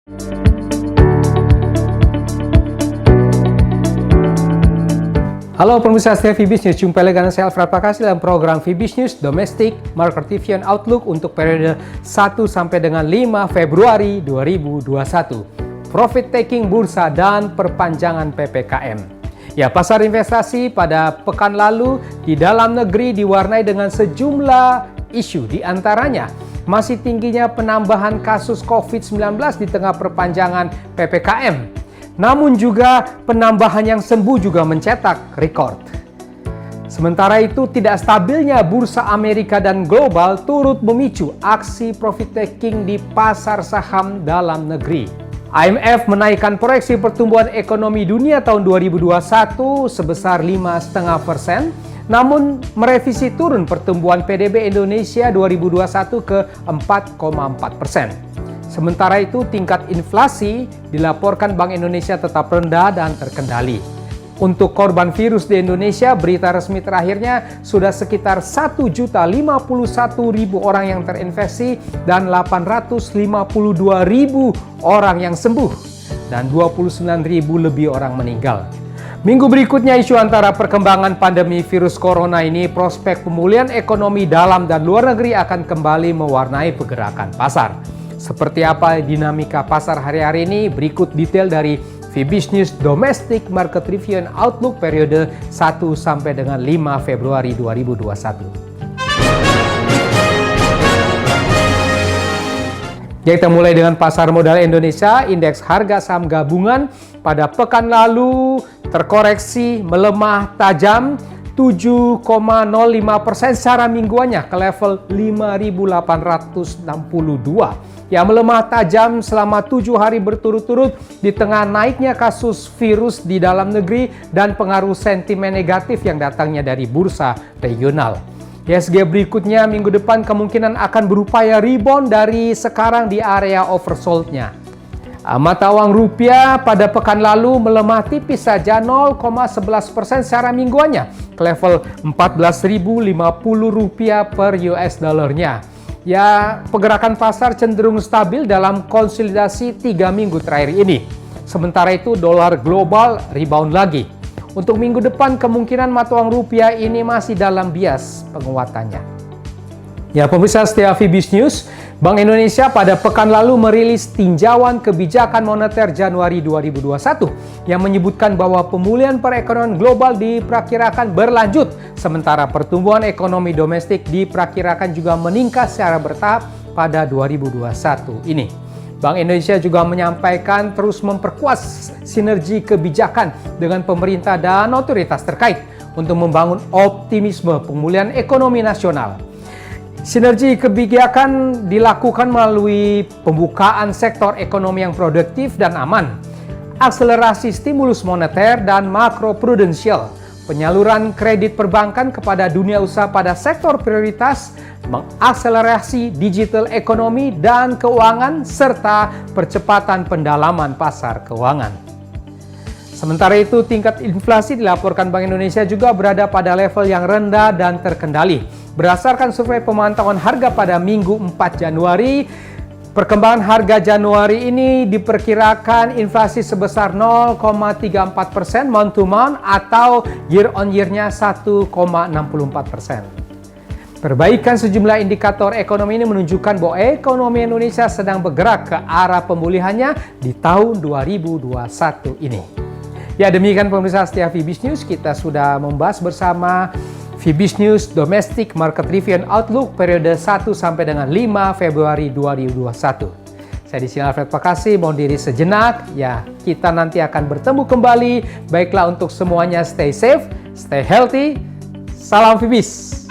Halo pemirsa setia Fibis News, jumpa lagi dengan saya Alfred Pakasi dalam program Fibis News Domestic Market Review and Outlook untuk periode 1 sampai dengan 5 Februari 2021. Profit taking bursa dan perpanjangan PPKM. Ya, pasar investasi pada pekan lalu di dalam negeri diwarnai dengan sejumlah isu, di antaranya masih tingginya penambahan kasus COVID-19 di tengah perpanjangan PPKM. Namun juga penambahan yang sembuh juga mencetak rekor. Sementara itu tidak stabilnya bursa Amerika dan global turut memicu aksi profit taking di pasar saham dalam negeri. IMF menaikkan proyeksi pertumbuhan ekonomi dunia tahun 2021 sebesar 5,5%, namun merevisi turun pertumbuhan PDB Indonesia 2021 ke 4,4%. Sementara itu, tingkat inflasi dilaporkan Bank Indonesia tetap rendah dan terkendali. Untuk korban virus di Indonesia, berita resmi terakhirnya sudah sekitar 1.051.000 orang yang terinfeksi dan 852.000 orang yang sembuh dan 29.000 lebih orang meninggal. Minggu berikutnya, isu antara perkembangan pandemi virus corona ini, prospek pemulihan ekonomi dalam dan luar negeri akan kembali mewarnai pergerakan pasar. Seperti apa dinamika pasar hari-hari ini? Berikut detail dari Fibis News Domestic Market Review and Outlook periode 1 sampai dengan 5 Februari 2021. Kita mulai dengan pasar modal Indonesia. Indeks harga saham gabungan pada pekan lalu terkoreksi melemah tajam 7,05% secara mingguannya ke level 5.862. Yang melemah tajam selama 7 hari berturut-turut di tengah naiknya kasus virus di dalam negeri dan pengaruh sentimen negatif yang datangnya dari bursa regional. IHSG berikutnya minggu depan kemungkinan akan berupaya rebound dari sekarang di area oversold-nya. Mata uang rupiah pada pekan lalu melemah tipis saja 0,11% secara mingguannya ke level 14.050 rupiah per US dollarnya. Ya, pergerakan pasar cenderung stabil dalam konsolidasi 3 minggu terakhir ini. Sementara itu dolar global rebound lagi. Untuk minggu depan kemungkinan mata uang rupiah ini masih dalam bias penguatannya. Ya, pemirsa setia Fibis News, Bank Indonesia pada pekan lalu merilis tinjauan kebijakan moneter Januari 2021 yang menyebutkan bahwa pemulihan perekonomian global diperkirakan berlanjut, sementara pertumbuhan ekonomi domestik diperkirakan juga meningkat secara bertahap pada 2021 ini. Bank Indonesia juga menyampaikan terus memperkuat sinergi kebijakan dengan pemerintah dan otoritas terkait untuk membangun optimisme pemulihan ekonomi nasional. Sinergi kebijakan dilakukan melalui pembukaan sektor ekonomi yang produktif dan aman, akselerasi stimulus moneter dan makroprudensial, penyaluran kredit perbankan kepada dunia usaha pada sektor prioritas, mengakselerasi digital ekonomi dan keuangan, serta percepatan pendalaman pasar keuangan. Sementara itu, tingkat inflasi dilaporkan Bank Indonesia juga berada pada level yang rendah dan terkendali. Berdasarkan survei pemantauan harga pada Minggu 4 Januari, perkembangan harga Januari ini diperkirakan inflasi sebesar 0,34% month to month atau year on year-nya 1,64%. Perbaikan sejumlah indikator ekonomi ini menunjukkan bahwa ekonomi Indonesia sedang bergerak ke arah pemulihannya di tahun 2021 ini. Ya, demikian pemirsa setia Fibis News, kita sudah membahas bersama Fibis News Domestic Market Review and Outlook periode 1 sampai dengan 5 Februari 2021. Saya di sini Alfred Pakasi, mohon diri sejenak. Ya, kita nanti akan bertemu kembali. Baiklah, untuk semuanya stay safe, stay healthy. Salam Fibis.